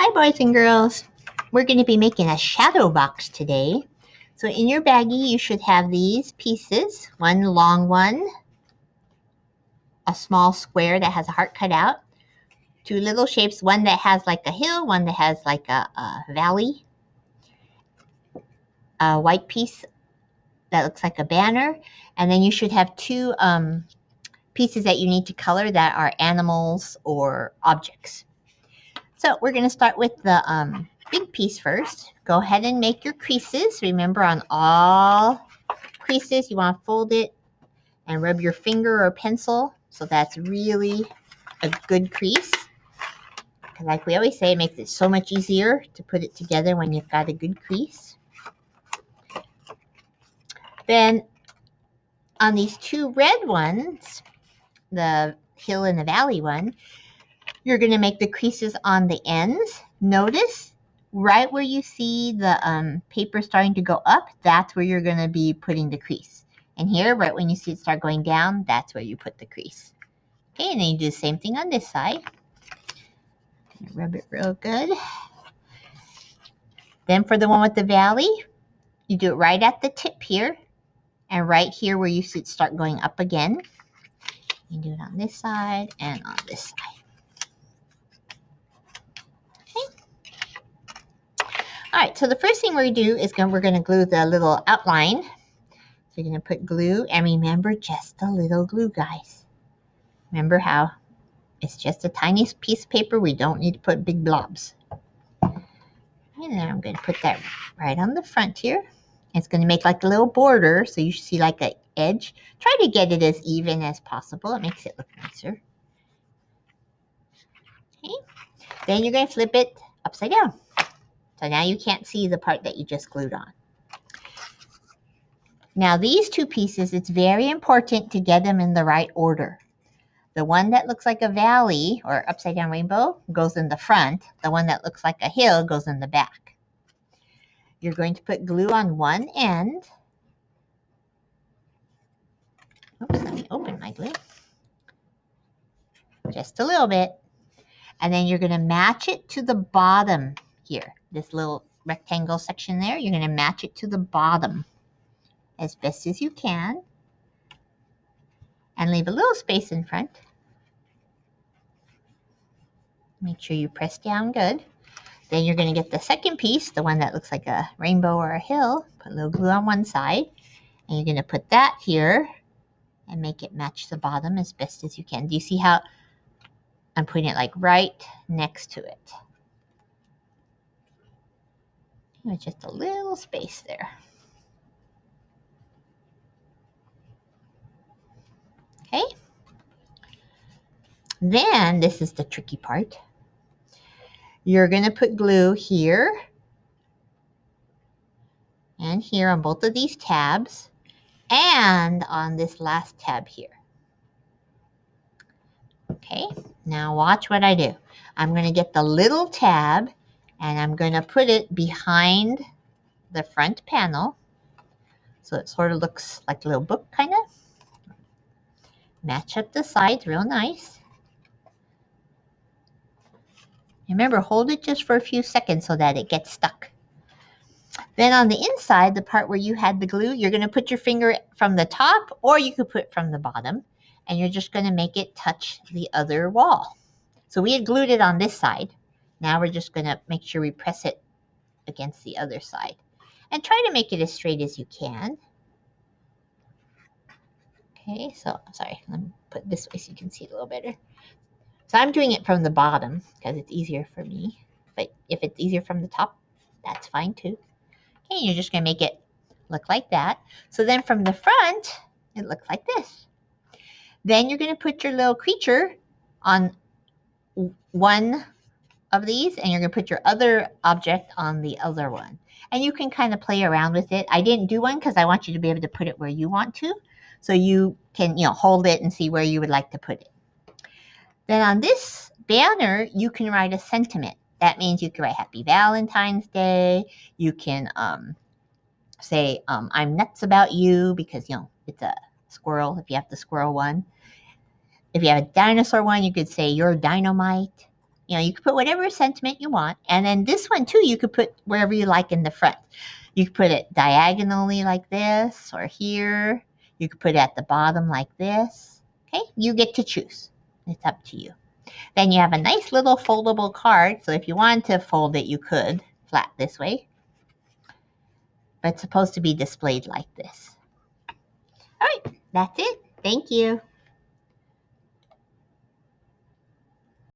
Hi boys and girls. We're going to be making a shadow box today. So in your baggie you should have these pieces. One long one, a small square that has a heart cut out, two little shapes, one that has like a hill, one that has like a valley, a white piece that looks like a banner, and then you should have two pieces that you need to color that are animals or objects. So we're going to start with the big piece first. Go ahead and make your creases. Remember, on all creases you want to fold it and rub your finger or pencil so that's really a good crease. Because like we always say, it makes it so much easier to put it together when you've got a good crease. Then on these two red ones, the hill and the valley one, you're going to make the creases on the ends. Notice right where you see the paper starting to go up, that's where you're going to be putting the crease. And here, right when you see it start going down, that's where you put the crease. Okay, and then you do the same thing on this side. Rub it real good. Then for the one with the valley, you do it right at the tip here, and right here where you see it start going up again. You do it on this side and on this side. All right, so the first thing we're going to do is we're going to glue the little outline. So you're going to put glue, and remember, just a little glue, guys. Remember how it's just a tiny piece of paper. We don't need to put big blobs. And then I'm going to put that right on the front here. It's going to make like a little border, so you should see like an edge. Try to get it as even as possible. It makes it look nicer. Okay. Then you're going to flip it upside down. So now you can't see the part that you just glued on. Now these two pieces, it's very important to get them in the right order. The one that looks like a valley or upside down rainbow goes in the front. The one that looks like a hill goes in the back. You're going to put glue on one end. Oops, let me open my glue. Just a little bit. And then you're going to match it to the bottom here. This little rectangle section there, you're going to match it to the bottom as best as you can. And leave a little space in front. Make sure you press down good. Then you're going to get the second piece, the one that looks like a rainbow or a hill. Put a little glue on one side. And you're going to put that here and make it match the bottom as best as you can. Do you see how I'm putting it like right next to it? With just a little space there. Okay. Then, this is the tricky part. You're going to put glue here and here on both of these tabs and on this last tab here. Okay, now watch what I do. I'm going to get the little tab and I'm going to put it behind the front panel so it sort of looks like a little book kind of. Match up the sides real nice. Remember, hold it just for a few seconds so that it gets stuck. Then on the inside, the part where you had the glue, you're going to put your finger from the top or you could put it from the bottom and you're just going to make it touch the other wall. So we had glued it on this side. Now we're just going to make sure we press it against the other side. And try to make it as straight as you can. Okay, so, sorry, let me put it this way so you can see it a little better. So I'm doing it from the bottom because it's easier for me. But if it's easier from the top, that's fine too. Okay, you're just going to make it look like that. So then from the front, it looks like this. Then you're going to put your little creature on one of these and you're going to put your other object on the other one. And you can kind of play around with it. I didn't do one because I want you to be able to put it where you want to. So you can, hold it and see where you would like to put it. Then on this banner, you can write a sentiment. That means you can write Happy Valentine's Day. You can say, I'm nuts about you because, it's a squirrel if you have the squirrel one. If you have a dinosaur one, you could say, you're dynamite. You could put whatever sentiment you want. And then this one too, you could put wherever you like in the front. You could put it diagonally like this or here. You could put it at the bottom like this. Okay, you get to choose. It's up to you. Then you have a nice little foldable card. So if you wanted to fold it, you could flat this way. But it's supposed to be displayed like this. All right, that's it. Thank you.